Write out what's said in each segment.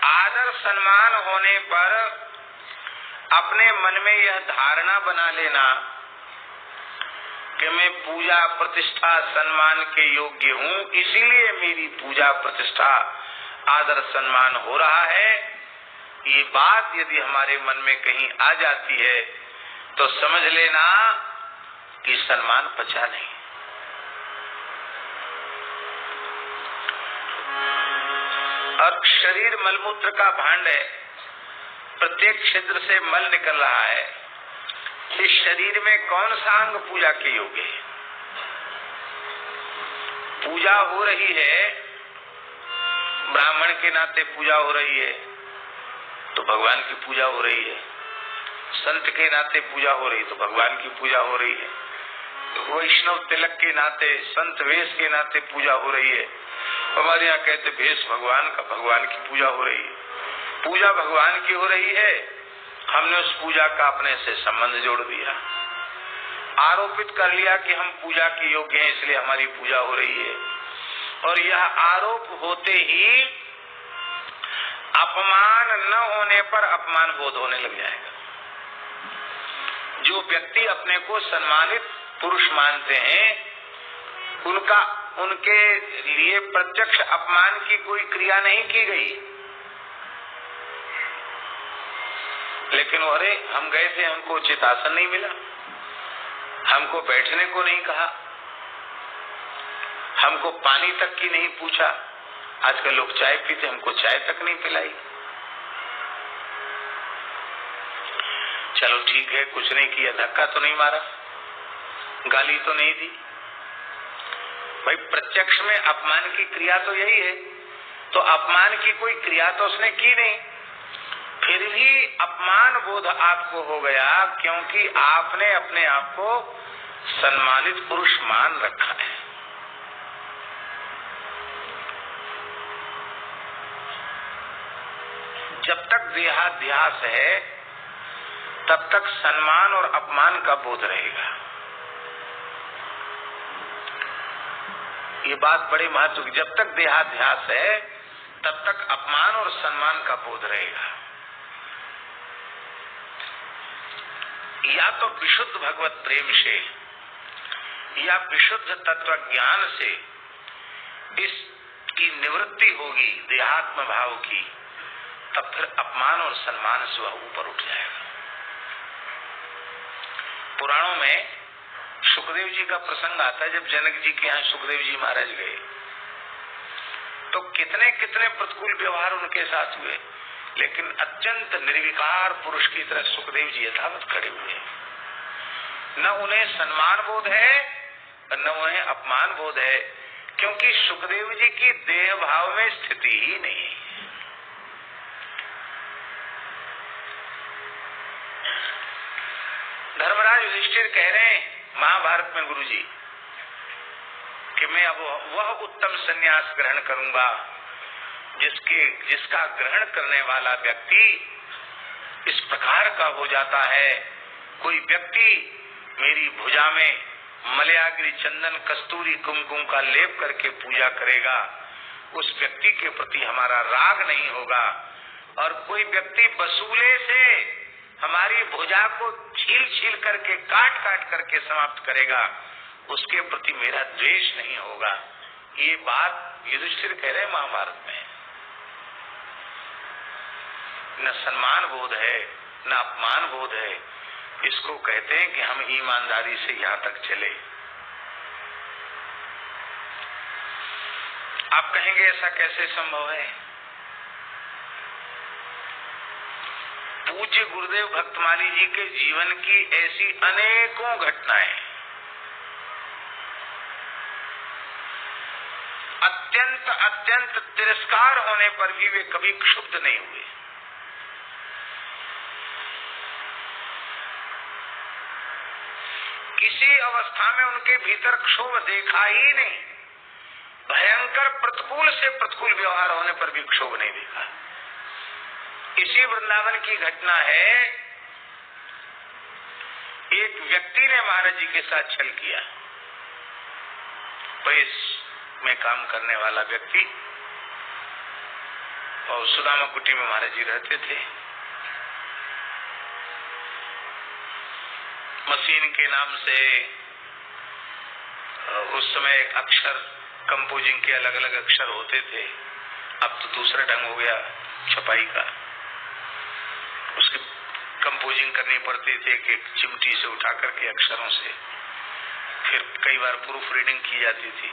आदर सम्मान होने पर अपने मन में यह धारणा बना लेना कि मैं पूजा प्रतिष्ठा सम्मान के योग्य हूँ, इसीलिए मेरी पूजा प्रतिष्ठा आदर सम्मान हो रहा है। ये बात यदि हमारे मन में कहीं आ जाती है तो समझ लेना कि सम्मान पचा नहीं। और शरीर मलमूत्र का भांड है, प्रत्येक छिद्र से मल निकल रहा है। इस शरीर में कौन सा अंग पूजा के योग्य है? पूजा हो रही है, ब्राह्मण के नाते पूजा हो रही है तो भगवान की पूजा हो रही है, संत के नाते पूजा हो रही तो भगवान की पूजा हो रही है, वैष्णव तिलक के नाते संत वेश के नाते पूजा हो रही है। हमारे यहाँ कहते भेष भगवान का, भगवान की पूजा हो रही है। पूजा भगवान की हो रही है, हमने उस पूजा का अपने से संबंध जोड़ दिया, आरोपित कर लिया कि हम पूजा के योग्य हैं इसलिए हमारी पूजा हो रही है। और यह आरोप होते ही अपमान न होने पर अपमान बोध होने लग जाएगा। जो व्यक्ति अपने को सम्मानित पुरुष मानते हैं उनके लिए प्रत्यक्ष अपमान की कोई क्रिया नहीं की गई, लेकिन अरे हम गए थे, हमको उचित आसन नहीं मिला, हमको बैठने को नहीं कहा, हमको पानी तक की नहीं पूछा। आजकल लोग चाय पीते, हमको चाय तक नहीं पिलाई। चलो ठीक है, कुछ नहीं किया, धक्का तो नहीं मारा, गाली तो नहीं दी। भाई प्रत्यक्ष में अपमान की क्रिया तो यही है, तो अपमान की कोई क्रिया तो उसने की नहीं, फिर भी अपमान बोध आपको हो गया क्योंकि आपने अपने आप को सम्मानित पुरुष मान रखा है। जब तक देहाध्यास है तब तक सम्मान और अपमान का बोध रहेगा। ये बात बड़ी महत्व की, जब तक देहाध्यास है तब तक अपमान और सम्मान का बोध रहेगा। या तो विशुद्ध भगवत प्रेम से या विशुद्ध तत्व ज्ञान से इसकी निवृत्ति होगी देहात्म भाव की, तब फिर अपमान और सम्मान से वह ऊपर उठ जाएगा। पुराणों में सुखदेव जी का प्रसंग आता है, जब जनक जी के यहाँ सुखदेव जी महाराज गए तो कितने कितने प्रतिकूल व्यवहार उनके साथ हुए, लेकिन अत्यंत निर्विकार पुरुष की तरह सुखदेव जी यथावत खड़े हुए। न उन्हें सम्मान बोध है न उन्हें अपमान बोध है, क्योंकि सुखदेव जी की देह भाव में स्थिति ही नहीं है। धर्मराज युधिष्ठिर कह रहे हैं महाभारत में गुरुजी कि मैं अब वह उत्तम संन्यास ग्रहण करूंगा जिसका ग्रहण करने वाला व्यक्ति इस प्रकार का हो जाता है। कोई व्यक्ति मेरी भुजा में मलयाग्री चंदन कस्तूरी कुमकुम का लेप करके पूजा करेगा, उस व्यक्ति के प्रति हमारा राग नहीं होगा। और कोई व्यक्ति वसूले से हमारी भुजा को छील छील करके काट काट करके समाप्त करेगा, उसके प्रति मेरा द्वेष नहीं होगा। ये बात युधिष्ठिर कह रहे महाभारत में। न सम्मान बोध है न अपमान बोध है, इसको कहते हैं कि हम ईमानदारी से यहाँ तक चले। आप कहेंगे ऐसा कैसे संभव है? पूज्य गुरुदेव भक्तमाली जी के जीवन की ऐसी अनेकों घटनाएं अत्यंत अत्यंत तिरस्कार होने पर भी वे कभी क्षुब्ध नहीं हुए। किसी अवस्था में उनके भीतर क्षोभ देखा ही नहीं। भयंकर प्रतिकूल से प्रतिकूल व्यवहार होने पर भी क्षोभ नहीं देखा। इसी वृंदावन की घटना है, एक व्यक्ति ने महाराज जी के साथ छल किया। प्रेस में काम करने वाला व्यक्ति और सुदामा कुटी में महाराज जी रहते थे। मशीन के नाम से उस समय एक अक्षर कंपोजिंग के अलग अलग अक्षर होते थे, अब तो दूसरा ढंग हो गया छपाई का। उसकी कंपोजिंग करनी पड़ती थी एक चिमटी से उठा करके अक्षरों से, फिर कई बार प्रूफ रीडिंग की जाती थी।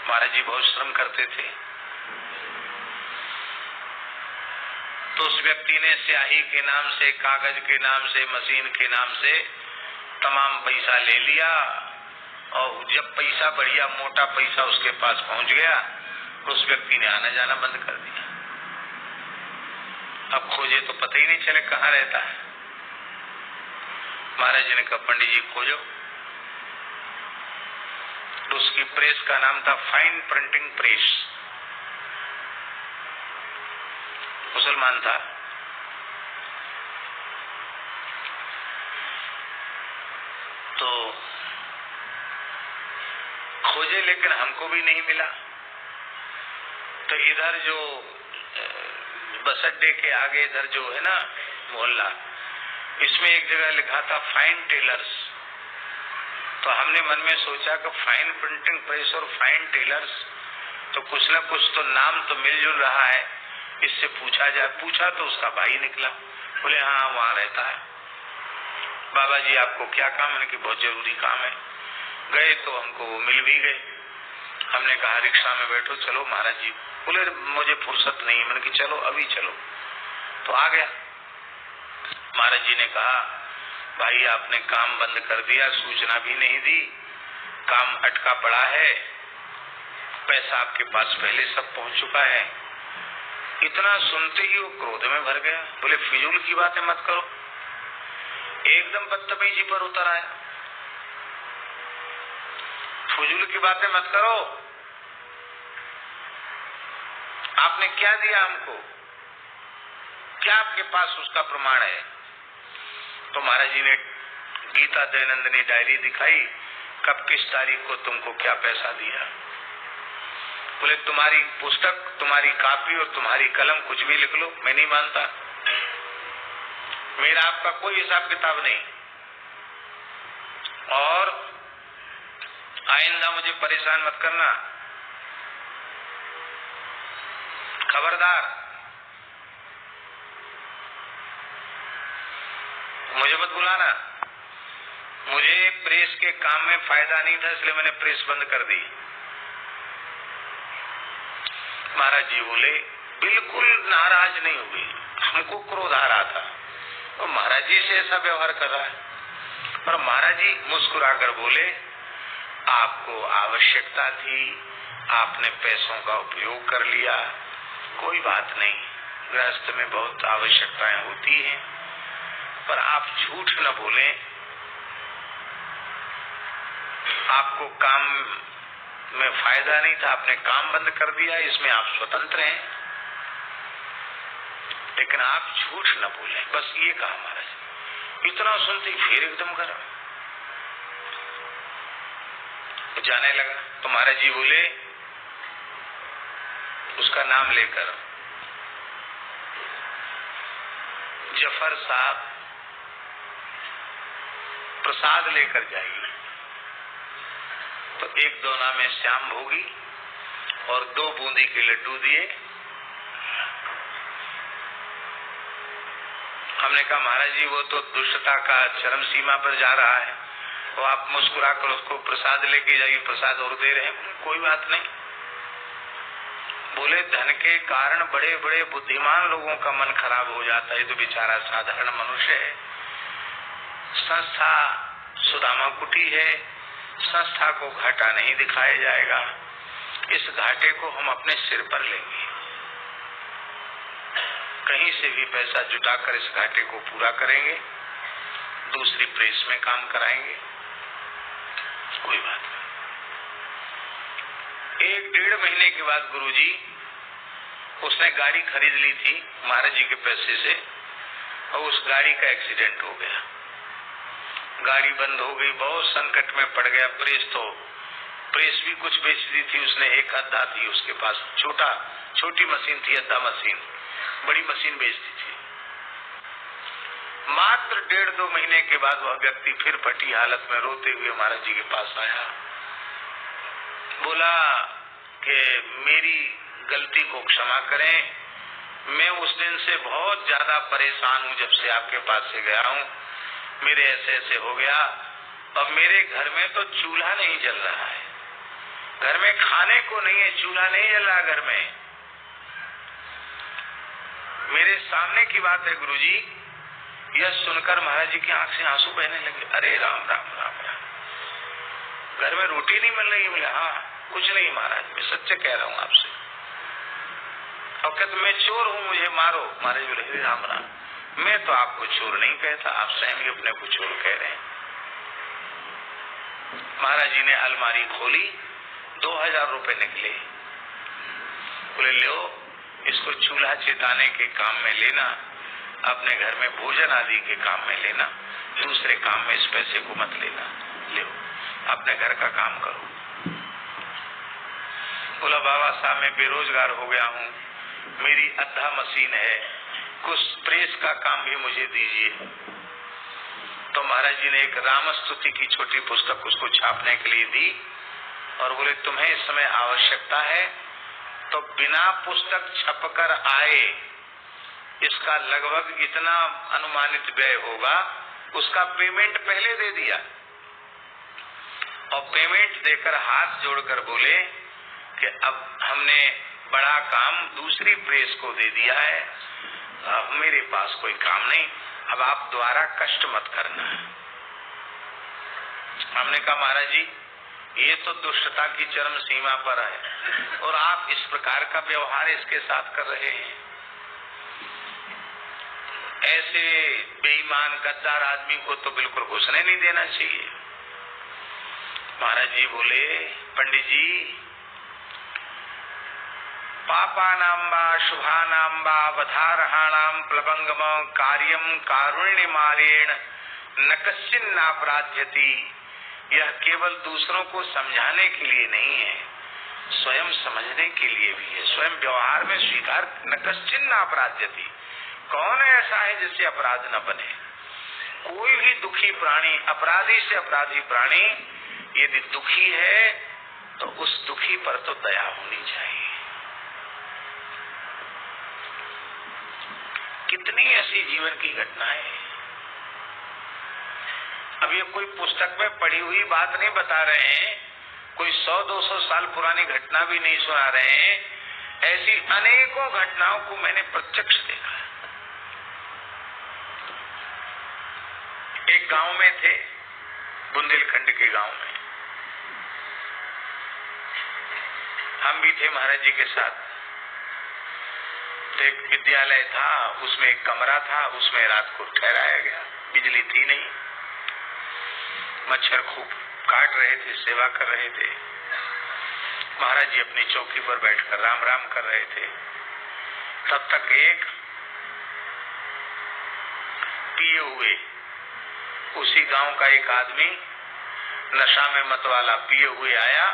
महाराज जी बहुत श्रम करते थे। तो उस व्यक्ति ने स्याही के नाम से, कागज के नाम से, मशीन के नाम से तमाम पैसा ले लिया, और जब पैसा बढ़िया मोटा पैसा उसके पास पहुंच गया, उस व्यक्ति ने आना जाना बंद कर दिया। अब खोजे तो पता ही नहीं चले कहाँ रहता है। महाराज जी ने कहा पंडित जी खोजो। तो उसकी प्रेस का नाम था फाइन प्रिंटिंग प्रेस, मुसलमान था। तो खोजे लेकिन हमको भी नहीं मिला। तो इधर जो बस अड्डे के आगे इधर जो है ना मोहल्ला, इसमें एक जगह लिखा था फाइन टेलर्स। तो हमने मन में सोचा कि फाइन प्रिंटिंग प्रेस और फाइन टेलर्स, तो कुछ न कुछ तो नाम तो मिलजुल रहा है, इससे पूछा जाए। पूछा तो उसका भाई निकला, बोले हाँ वहाँ रहता है। बाबा जी आपको क्या काम है? कि बहुत जरूरी काम है। गए तो हमको वो मिल भी गए। हमने कहा रिक्शा में बैठो चलो महाराज जी। बोले मुझे फुर्सत नहीं। मैंने कि चलो अभी चलो। तो आ गया। महाराज जी ने कहा भाई आपने काम बंद कर दिया, सूचना भी नहीं दी, काम अटका पड़ा है, पैसा आपके पास पहले सब पहुंच चुका है। इतना सुनते ही वो क्रोध में भर गया। बोले फिजूल की बातें मत करो। एकदम बदतमीजी पर उतर आया। फिजूल की बातें मत करो, आपने क्या दिया हमको? क्या आपके पास उसका प्रमाण है? तो महाराज जी ने गीता दयानंदनी डायरी दिखाई, कब किस तारीख को तुमको क्या पैसा दिया। बोले तुम्हारी पुस्तक, तुम्हारी कॉपी और तुम्हारी कलम कुछ भी लिख लो, मैं नहीं मानता। मेरा आपका कोई हिसाब किताब नहीं, और आइंदा मुझे परेशान मत करना, खबरदार। मुझे मत बुलाना। मुझे प्रेस के काम में फायदा नहीं था, इसलिए मैंने प्रेस बंद कर दी। महाराज जी बोले बिल्कुल नाराज नहीं हुए, हमको क्रोध आ रहा था और महाराज जी से ऐसा व्यवहार कर रहा है। और महाराज जी मुस्कुराकर बोले आपको आवश्यकता थी, आपने पैसों का उपयोग कर लिया, कोई बात नहीं, गृहस्थ में बहुत आवश्यकताएं होती हैं, पर आप झूठ न बोलें। आपको काम में फायदा नहीं था, आपने काम बंद कर दिया, इसमें आप स्वतंत्र हैं, लेकिन आप झूठ न बोलें, बस ये कहा महाराज। इतना सुनते फिर एकदम गरम जाने लगा। तो महाराज जी बोले उसका नाम लेकर जफर साहब प्रसाद लेकर जाइए। तो एक दोना में श्याम भोगी और 2 बूंदी के लड्डू दिए। हमने कहा महाराज जी वो तो दुष्टता का चरम सीमा पर जा रहा है, तो आप मुस्कुरा कर उसको प्रसाद लेके जाइए, प्रसाद और दे रहे हैं। कोई बात नहीं। बोले धन के कारण बड़े बड़े बुद्धिमान लोगों का मन खराब हो जाता है, तो बेचारा साधारण मनुष्य है। संस्था सुदामा कुटी है, संस्था को घाटा नहीं दिखाया जाएगा, इस घाटे को हम अपने सिर पर लेंगे, कहीं से भी पैसा जुटाकर इस घाटे को पूरा करेंगे, दूसरी प्रेस में काम कराएंगे, कोई बात नहीं। 1-1.5 महीने के बाद गुरुजी उसने गाड़ी खरीद ली थी महाराज जी के पैसे से, और उस गाड़ी का एक्सीडेंट हो गया, गाड़ी बंद हो गई, बहुत संकट में पड़ गया। प्रेस तो प्रेस भी कुछ बेच दी थी उसने, एक अद्धा थी उसके पास, छोटी मशीन थी, अद्धा मशीन, बड़ी मशीन बेचती थी। मात्र 1.5-2 महीने के बाद वह व्यक्ति फिर फटी हालत में रोते हुए महाराज जी के पास आया, बोला कि मेरी गलती को क्षमा करें, मैं उस दिन से बहुत ज्यादा परेशान हूँ, जब से आपके पास से गया हूँ, मेरे ऐसे हो गया, और मेरे घर में तो चूल्हा नहीं जल रहा है, घर में खाने को नहीं है, चूल्हा नहीं जल रहा घर में। मेरे सामने की बात है गुरुजी। यह सुनकर महाराज जी की आंख से आंसू बहने लगे। अरे राम राम राम राम, घर में रोटी नहीं मिल रही? बोले हाँ, कुछ नहीं महाराज, मैं सच्चे कह रहा हूँ आपसे। और कहते मैं चोर हूँ, मुझे मारो। महाराज बोले हे राम राम, मैं तो आपको चोर नहीं कहता, आप स्वयं ही अपने को चोर कह रहे हैं। महाराज जी ने अलमारी खोली, 2000 रुपए निकले। बोले लो, इसको चूल्हा चिताने के काम में लेना, अपने घर में भोजन आदि के काम में लेना, दूसरे काम में इस पैसे को मत लेना, लो अपने घर का काम करो। बोला बाबा साहब मैं बेरोजगार हो गया हूँ, मेरी अद्धा मशीन है, कुछ प्रेस का काम भी मुझे दीजिए। तो महाराज जी ने एक रामस्तुति की छोटी पुस्तक उसको छापने के लिए दी और बोले तुम्हें इस समय आवश्यकता है तो बिना पुस्तक छपकर आए इसका लगभग इतना अनुमानित व्यय होगा, उसका पेमेंट पहले दे दिया और पेमेंट देकर हाथ जोड़कर बोले कि अब हमने बड़ा काम दूसरी प्रेस को दे दिया है, अब मेरे पास कोई काम नहीं, अब आप द्वारा कष्ट मत करना। हमने कहा महाराज जी ये तो दुष्टता की चरम सीमा पर है और आप इस प्रकार का व्यवहार इसके साथ कर रहे हैं। ऐसे बेईमान गद्दार आदमी को तो बिल्कुल घुसने नहीं देना चाहिए। महाराज जी बोले पंडित जी पापानांबा शुभानांबा वधारहाणाम प्लवंगम कार्यम कारुण्यमारेण न कश्चिन नापराध्यति। यह केवल दूसरों को समझाने के लिए नहीं है, स्वयं समझने के लिए भी है, स्वयं व्यवहार में स्वीकार। न कश्चिन नापराध्यति, कौन ऐसा है जिससे अपराध न बने? कोई भी दुखी प्राणी, अपराधी से अपराधी प्राणी यदि दुखी है तो उस दुखी पर तो दया होनी चाहिए। कितनी ऐसी जीवन की घटनाएं। अब ये कोई पुस्तक में पढ़ी हुई बात नहीं बता रहे हैं, कोई 100-200 साल पुरानी घटना भी नहीं सुना रहे हैं, ऐसी अनेकों घटनाओं को मैंने प्रत्यक्ष देखा। एक गांव में थे, बुंदेलखंड के गांव में, हम भी थे महाराज जी के साथ। एक विद्यालय था, उसमें एक कमरा था, उसमें रात को ठहराया गया, बिजली थी नहीं, मच्छर खूब काट रहे थे, सेवा कर रहे थे। महाराज जी अपनी चौकी पर बैठकर राम राम कर रहे थे। तब तक एक पिए हुए उसी गांव का एक आदमी नशा में मतवाला पिए हुए आया,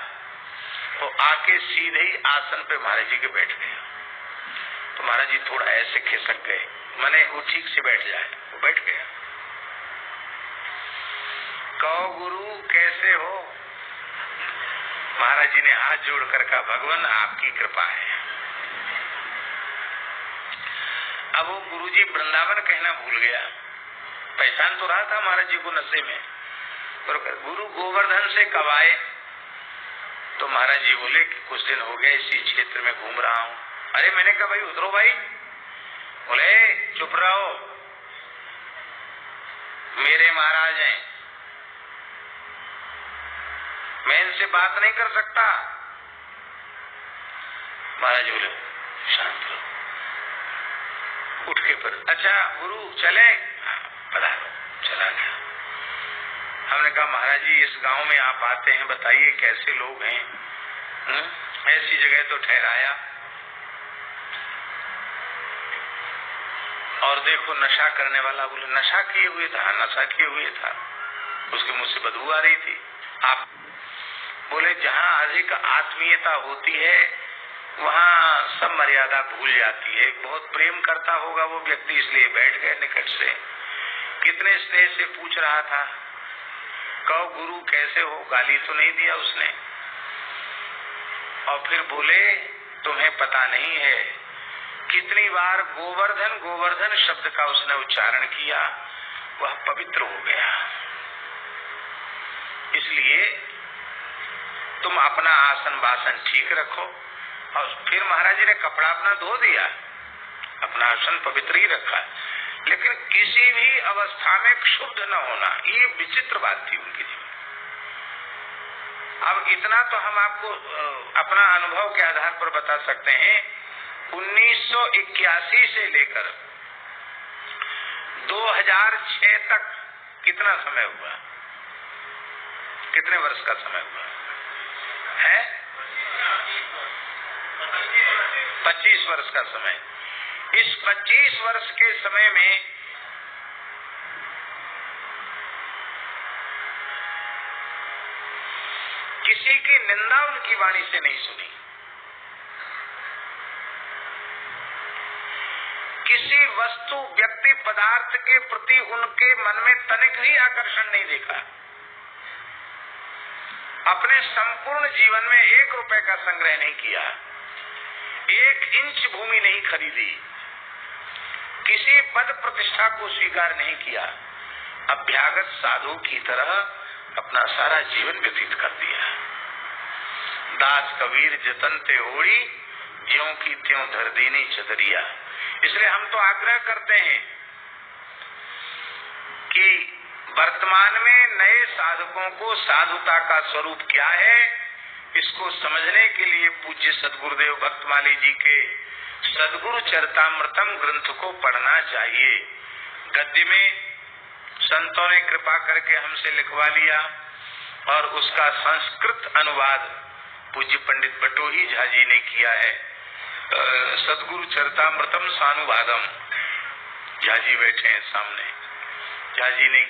वो आके सीधे ही आसन पे महाराज जी के बैठ गए। तो महाराज जी थोड़ा ऐसे खिसक गए, माने वो ठीक से बैठ जाए, वो बैठ गया। कहो गुरु कैसे हो? महाराज जी ने हाथ जोड़कर कहा भगवान आपकी कृपा है। अब वो गुरुजी वृंदावन कहना भूल गया, पहचान तो रहा था महाराज जी को नशे में। और गुरु गोवर्धन से कब आए? तो महाराज जी बोले कि कुछ दिन हो गए इसी क्षेत्र में घूम रहा हूँ। अरे मैंने कहा भाई उतरो भाई। बोले चुप रहो, मेरे महाराज हैं, मैं इनसे बात नहीं कर सकता। महाराज बोले शांत रहो, उठ के फिर अच्छा गुरु चले? पधारो। चला गया। हमने कहा महाराज जी इस गांव में आप आते हैं, बताइए कैसे लोग हैं? ऐसी जगह तो ठहराया और देखो नशा करने वाला। बोले नशा किए हुए था? नशा किए हुए था, उसके मुंह से बदबू आ रही थी। आप बोले जहाँ अधिक आत्मीयता होती है वहाँ सब मर्यादा भूल जाती है। बहुत प्रेम करता होगा वो व्यक्ति, इसलिए बैठ गए निकट से, कितने स्नेह से पूछ रहा था, कहो गुरु कैसे हो, गाली तो नहीं दिया उसने। और फिर बोले तुम्हें पता नहीं है कितनी बार गोवर्धन गोवर्धन शब्द का उसने उच्चारण किया, वह पवित्र हो गया। इसलिए तुम अपना आसन बासन ठीक रखो। और फिर महाराज जी ने कपड़ा अपना धो दिया, अपना आसन पवित्र ही रखा, लेकिन किसी भी अवस्था में क्षुब्ध न होना, ये विचित्र बात थी उनकी जीवन। अब इतना तो हम आपको अपना अनुभव के आधार पर बता सकते हैं। 1981 से लेकर 2006 तक कितना समय हुआ, कितने वर्ष का समय हुआ है? 25 वर्ष का समय। इस 25 वर्ष के समय में किसी की निंदा उनकी वाणी से नहीं सुनी, किसी वस्तु व्यक्ति पदार्थ के प्रति उनके मन में तनिक भी आकर्षण नहीं देखा। अपने संपूर्ण जीवन में 1 रुपए का संग्रह नहीं किया, 1 इंच भूमि नहीं खरीदी, किसी पद प्रतिष्ठा को स्वीकार नहीं किया, अभ्यागत साधु की तरह अपना सारा जीवन व्यतीत कर दिया। दास कबीर जतन ते ओढ़ी, ज्यों की त्यों धर दीनी चदरिया। इसलिए हम तो आग्रह करते हैं कि वर्तमान में नए साधकों को साधुता का स्वरूप क्या है, इसको समझने के लिए पूज्य सद्गुरुदेव भक्तमाली जी के सद्गुरु चरितामृतम ग्रंथ को पढ़ना चाहिए। गद्य में संतों ने कृपा करके हमसे लिखवा लिया और उसका संस्कृत अनुवाद पूज्य पंडित बटोही झा जी ने किया है। सद्गुरु चरितामृतम सानुवादम, झा जी बैठे हैं सामने, झा जी ने